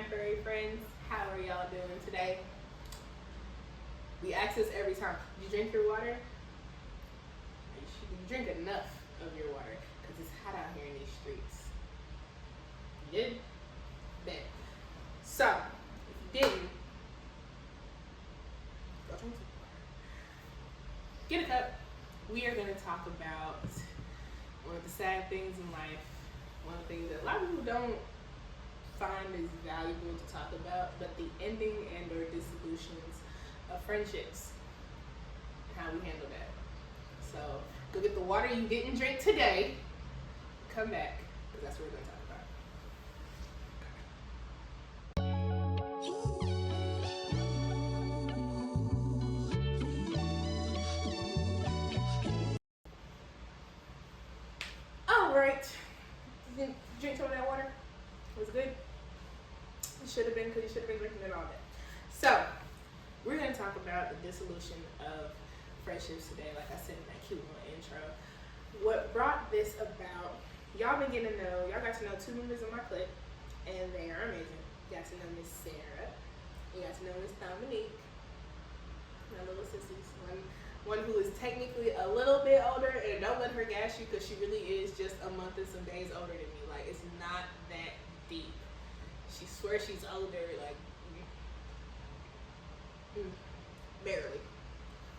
my furry friends. How are y'all doing today? We ask this every time. You drink your water? You drink enough of your water because it's hot out here in these streets. You did? Bet. So, if you didn't, go drink some water. Get a cup. We are going to talk about one of the sad things in life. One of the things that a lot of people don't find is valuable to talk about, but the ending and or dissolutions of friendships and how we handle that. So go get the water you didn't drink today, come back, because that's what we're going to talk about. All right, you didn't drink some of that water? Was it good? It should have been, because you should have been drinking it all day. So we're going to talk about the dissolution of friendships today, like I said in that cute little intro. What brought this about, y'all been getting to know, y'all got to know two members of my clique, and they are amazing. You got to know Miss Sarah. You got to know Miss Dominique. My little sissies. One who is technically a little bit older, and don't let her gas you because she really is just a month and some days older than me. Like, it's not that deep. She swears she's older, like, barely.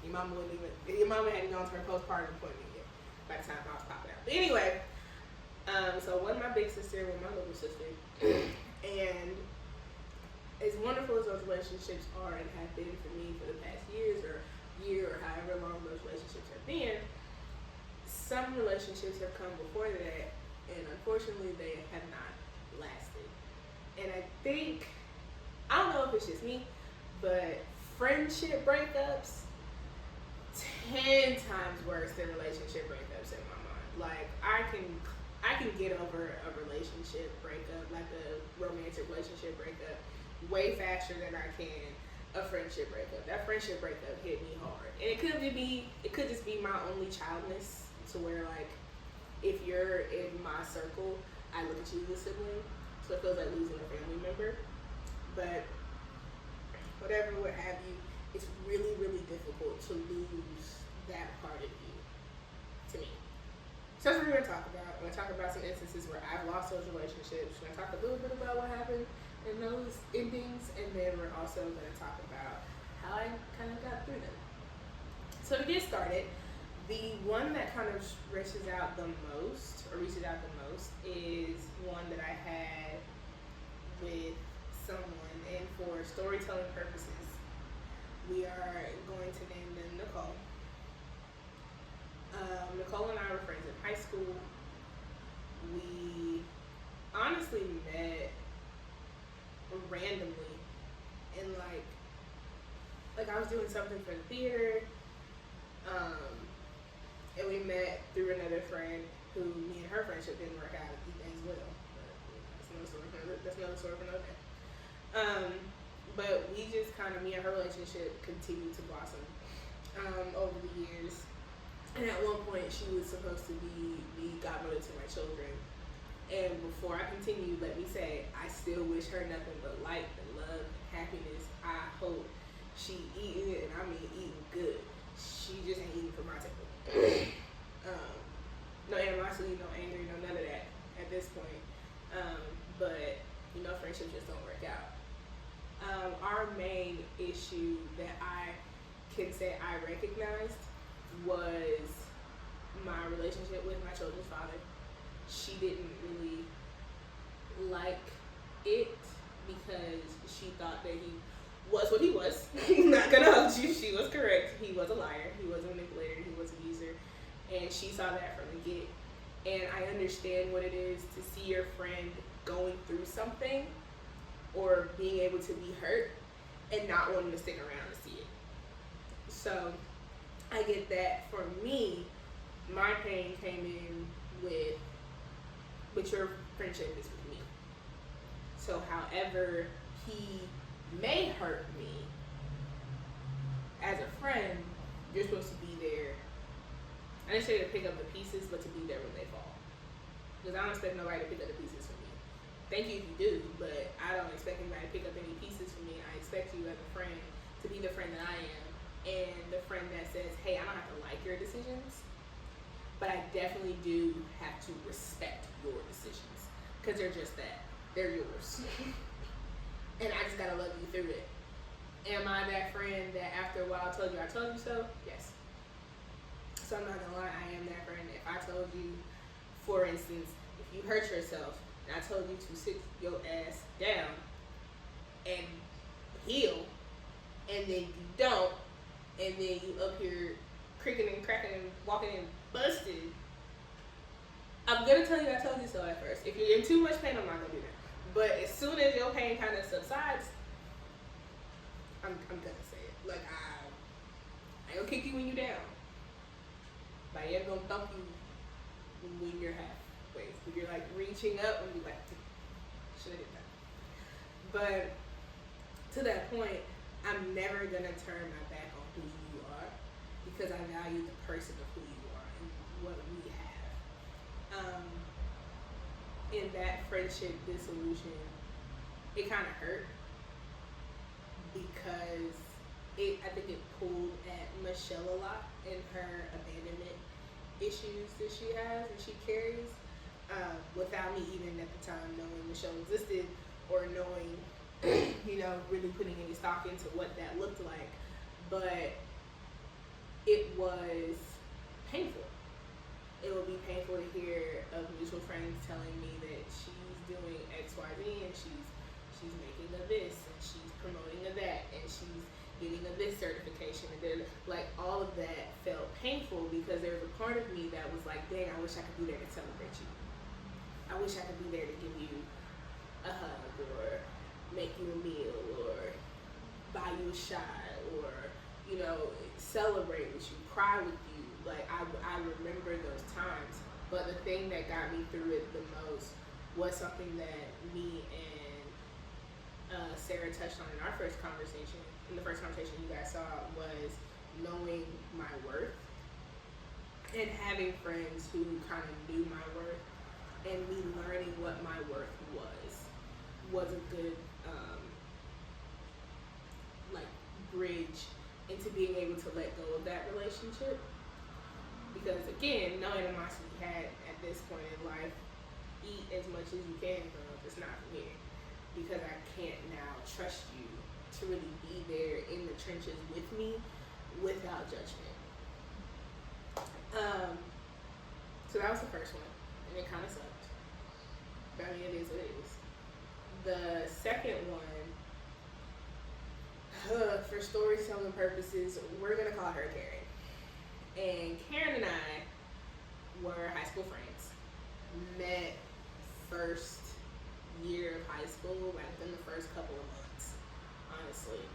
Your mama hadn't gone to her postpartum appointment yet by the time I was popping out. But anyway, so one my big sister, one my little sister, and as wonderful as those relationships are and have been for me for the past year or however long those relationships have been, some relationships have come before that, and unfortunately they have not lasted. And I think, I don't know if it's just me, but friendship breakups 10 times worse than relationship breakups in my mind. Like, I can get over a relationship breakup, like a romantic relationship breakup, way faster than I can a friendship breakup. That friendship breakup hit me hard. And it could just be my only childness, to where, like, if you're in my circle, I look at you as a sibling, so it feels like losing a family member. But whatever, what have you, it's really, really difficult to lose that part of you, to me. So that's what we're going to talk about. We're going to talk about some instances where I've lost those relationships. We're going to talk a little bit about what happened in those endings, and then we're also going to talk about how I kind of got through them. So to get started, the one that kind of reaches out the most is one that I had with someone, and for storytelling purposes, we are going to name them Nicole. Nicole and I were friends in high school. We honestly met randomly, and like I was doing something for the theater, and we met through another friend who me and her friendship didn't work out as well. But that's another story for another day. But we just kind of, me and her relationship continued to blossom over the years. And at one point, she was supposed to be the godmother to my children. And before I continue, let me say, I still wish her nothing but light and love and happiness. I hope she eating it, and I mean eating good. She just ain't eating for my table. No animosity, no anger, no none of that at this point. But, friendships just don't work out. Our main issue that I can say I recognized was my relationship with my children's father. She didn't really like it because she thought that he was what he was. Not gonna hold you, she was correct. He was a liar, he was a manipulator, he was a user, and she saw that from the get. And I understand what it is to see your friend going through something or being able to be hurt and not wanting to stick around to see it. So I get that. For me, my pain came in with your friendship is with me. So however he may hurt me, as a friend, you're supposed to be there. I didn't say to pick up the pieces, but to be there when they fall. Because I don't expect nobody to pick up the pieces for me. thank you if you do, but I don't expect anybody to pick up any pieces from me. I expect you as a friend to be the friend that I am, and the friend that says, hey, I don't have to like your decisions, but I definitely do have to respect your decisions, because they're just that. They're yours. And I just gotta love you through it. Am I that friend that after a while told you I told you so? Yes. So I'm not gonna lie, I am that friend. If I told you, for instance, if you hurt yourself and I told you to sit your ass down and heal, and then you don't, and then you up here creaking and cracking and walking and busted, I'm gonna tell you I told you so at first. If you're in too much pain, I'm not gonna do that. But as soon as your pain kind of subsides, I'm gonna say it. Like, I ain't gonna kick you when you down. But I am gonna thump you when you're halfway. When you're like reaching up, when you like, should have did that. But to that point, I'm never gonna turn my back on who you are, because I value the person of who you are and what we have. In that friendship dissolution, it kind of hurt, because I think it pulled at Michelle a lot in her abandonment issues that she has and she carries, without me even at the time knowing Michelle existed or knowing, really putting any stock into what that looked like. But it was painful. It would be painful to hear of mutual friends telling me that she's doing X, Y, Z, and she's making a this, and she's promoting a that, and she's getting a this certification, and then like all of that felt painful, because there was a part of me that was like, dang, I wish I could be there to celebrate you. I wish I could be there to give you a hug, or make you a meal, or buy you a shot, or celebrate with you, cry with you. Like, I remember those times, but the thing that got me through it the most was something that me and Sarah touched on in our first conversation. In the first conversation you guys saw, was knowing my worth and having friends who kind of knew my worth, and me learning what my worth was a good bridge into being able to let go of that relationship. Because again, no animosity had at this point in life. Eat as much as you can, girl. It's not for me, because I can't now trust you to really be there in the trenches with me without judgment. So that was the first one, and it kind of sucked. But I mean, it is what it is. The second one, for storytelling purposes, we're gonna call her Karen. And Karen and I were high school friends. Met first year of high school, like within the first couple of months, honestly.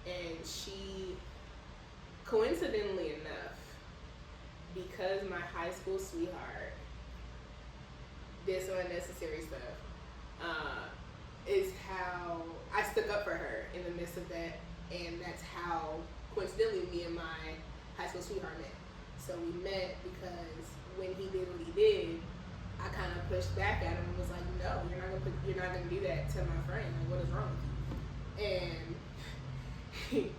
And she, coincidentally enough, because my high school sweetheart did some unnecessary stuff, is how I stuck up for her in the midst of that, and that's how, coincidentally, me and my high school sweetheart met. So we met because when he did what he did, I kind of pushed back at him and was like, no, you're not gonna do that to my friend. Like, what is wrong with you? And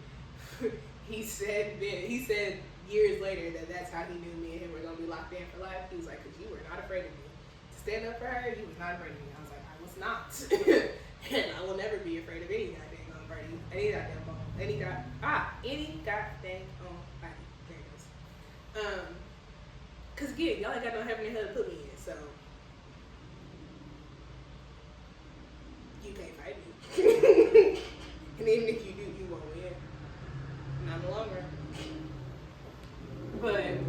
he said years later that that's how he knew me and him were gonna be locked in for life. He was like, because you were not afraid of me. To stand up for her, you was not afraid of me. I was like, I was not. And I will never be afraid of any goddamn body, any goddamn bone, any goddamn body. There it goes. Cause again, y'all ain't got no heaven and hell to put me in, so you can't fight me. And even if you do, you won't win. Not in the long run. But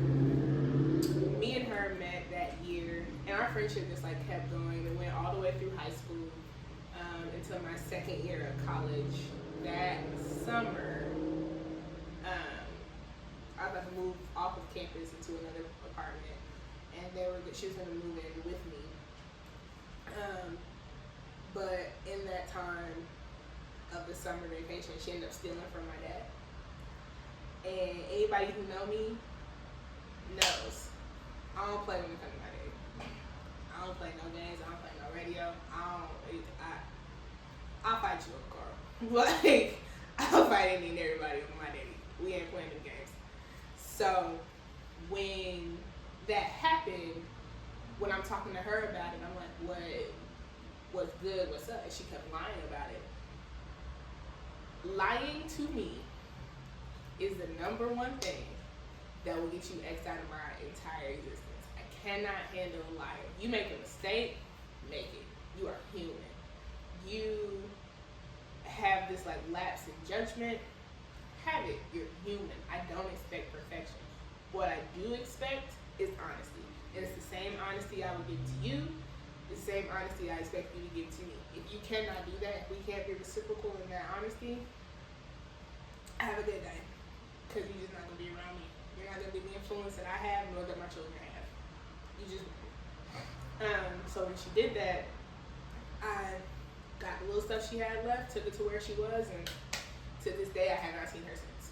me and her met that year, and our friendship just like kept going. It went all the way through high school, until my second year of college. That summer, I was about to move off of campus into another apartment, and she was going to move in with me. But in that time of the summer vacation, she ended up stealing from my dad. And anybody who know me knows I don't play when it comes to my dad. I don't don't play no games. I don't play no radio. I'll fight you on the car. Like, I'll fight any and everybody on my daddy. We ain't playing the games. So when that happened, when I'm talking to her about it, I'm like, what's good, what's up? And she kept lying about it. Lying to me is the number one thing that will get you X'd out of my entire existence. I cannot handle a liar. You make a mistake, make it. You are human. You have this like lapse in judgment, have it. You're human. I don't expect perfection. What I do expect is honesty. And it's the same honesty I would give to you, the same honesty I expect you to give to me. If you cannot do that, if we can't be reciprocal in that honesty, have a good day. Because you're just not going to be around me. You're not going to be the influence that I have, nor that my children have. You just so when she did that, I got the little stuff she had left, took it to where she was, and to this day I have not seen her since.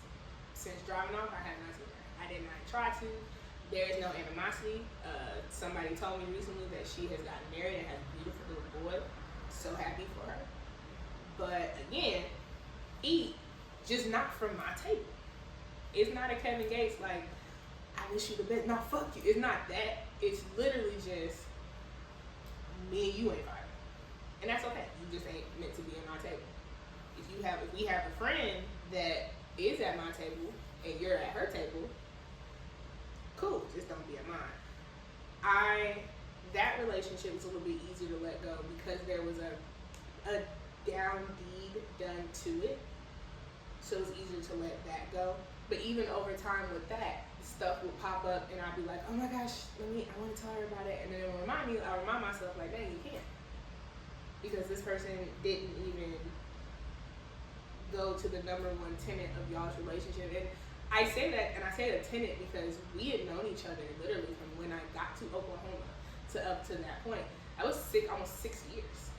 Since driving off, I have not seen her. I did not try to. There is no animosity. Somebody told me recently that she has gotten married and has a beautiful little boy. So happy for her. But again, eat, just not from my table. It's not a Kevin Gates like, I wish you the best. No, fuck you. It's not that. It's literally just me and you ain't vibing. And that's okay. You just ain't meant to be at my table. If we have a friend that is at my table and you're at her table, cool, just don't be at mine. That relationship was a little bit easier to let go because there was a down deed done to it. So it was easier to let that go. But even over time with that, stuff would pop up and I'd be like, oh my gosh, I want to tell her about it. And then I remind myself like, dang, you can't. Because this person didn't even go to the number one tenet of y'all's relationship. And I say that, and I say the tenet because we had known each other literally from when I got to Oklahoma to up to that point. I was almost 6 years.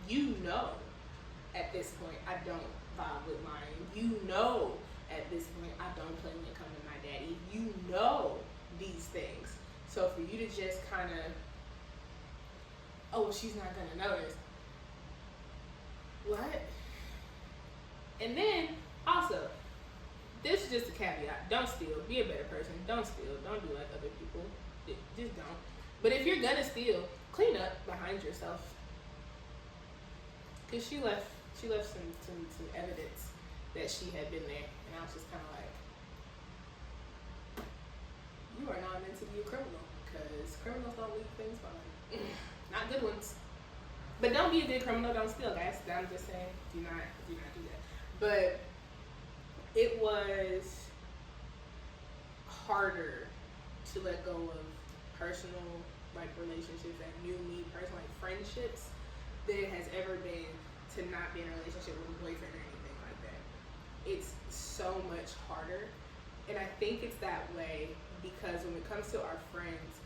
You know, at this point, I don't vibe with mine. You know, at this point, I don't play when it comes to my daddy. You know these things. So for you to just kind of, oh, well, she's not going to notice. What? And then, also, this is just a caveat. Don't steal. Be a better person. Don't steal. Don't do like other people. Just don't. But if you're going to steal, clean up behind yourself. Because she left some evidence that she had been there. And I was just kind of like, you are not meant to be a criminal. Because criminals don't leave things behind. Not good ones. But don't be a good criminal. Don't steal, guys. I'm just saying, do not do that. But it was harder to let go of personal like relationships that knew me personally, like friendships, than it has ever been to not be in a relationship with a boyfriend or anything like that. It's so much harder. And I think it's that way because when it comes to our friends,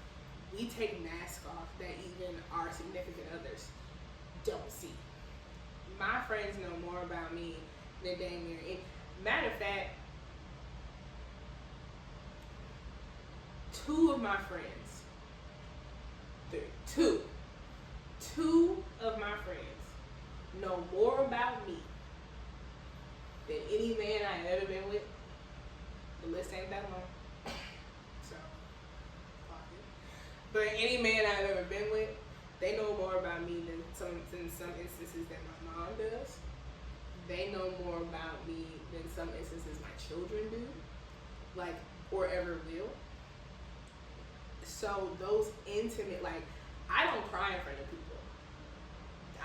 we take masks off that even our significant others don't see. My friends know more about me than dang near. Matter of fact, two of my friends, two of my friends know more about me than any man I've ever been with. The list ain't that long. So, fuck it. But any man I've ever been with, they know more about me than in some instances than my mom does. They know more about me than some instances my children do, like, or ever will. So those intimate, like, I don't cry in front of people.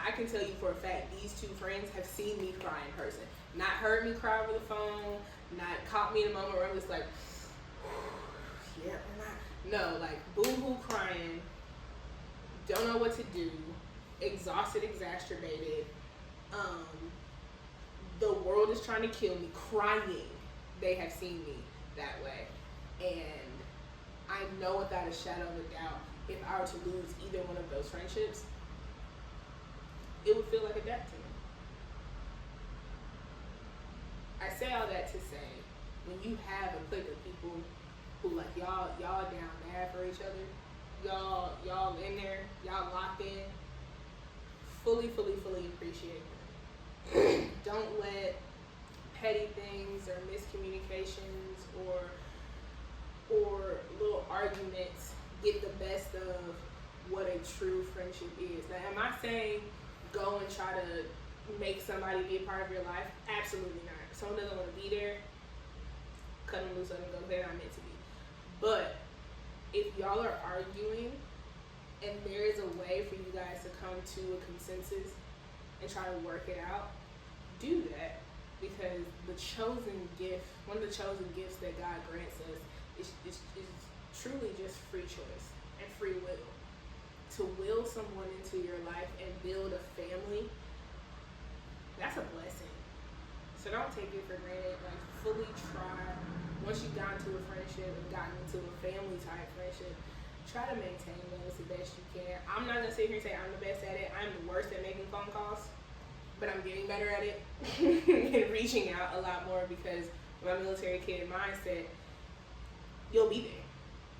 I can tell you for a fact, these two friends have seen me cry in person. Not heard me cry over the phone, not caught me in a moment where I'm just like, yeah, no, like, boo-hoo crying, don't know what to do, exhausted, exacerbated, the world is trying to kill me, crying. They have seen me that way. And I know without a shadow of a doubt, if I were to lose either one of those friendships, it would feel like a death to me. I say all that to say, when you have a clique of people who like y'all down bad for each other, y'all in there, y'all locked in, fully appreciate them. Don't let petty things or miscommunications or little arguments get the best of what a true friendship is. Now, am I saying go and try to make somebody be a part of your life? Absolutely not. If someone doesn't want to be there, cut them loose, let them go. They're not meant to be. But if y'all are arguing and there is a way for you guys to come to a consensus and try to work it out, do that. Because the chosen gift, one of the chosen gifts that God grants us is truly just free choice and free will. To will someone into your life and build a family, that's a blessing. So don't take it for granted. Like, fully try. Once you've gotten to a friendship and gotten into a family type friendship, try to maintain those the best you can. I'm not gonna sit here and say I'm the best at it. I'm the worst at making phone calls, but I'm getting better at it and reaching out a lot more, because my military kid mindset, you'll be there.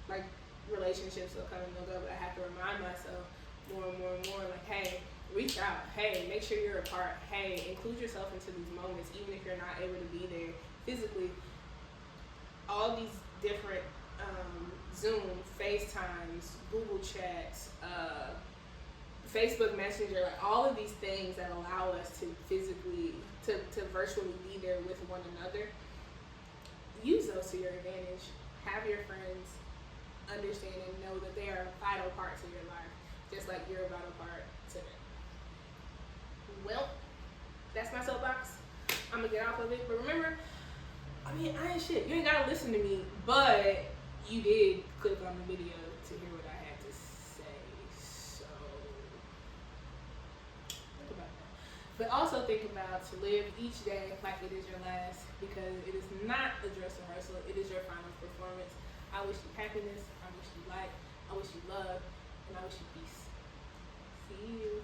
Like, relationships will come and they'll go, but I have to remind myself more and more, like, hey, reach out. Hey, make sure you're a part. Hey, include yourself into these moments, even if you're not able to be there physically. All these different Zoom, FaceTimes, Google Chats, Facebook Messenger, like all of these things that allow us to physically, to virtually be there with one another. Use those to your advantage. Have your friends understand and know that they are vital parts of your life, just like you're a vital part to them. Well, that's my soapbox. I'm gonna get off of it, but remember, I mean, I ain't shit. You ain't gotta listen to me, but you did click on the video to hear what I had to say. So think about that. But also think about to live each day like it is your last, because it is not a dress rehearsal. It is your final performance. I wish you happiness. I wish you light. I wish you love, and I wish you peace. See you.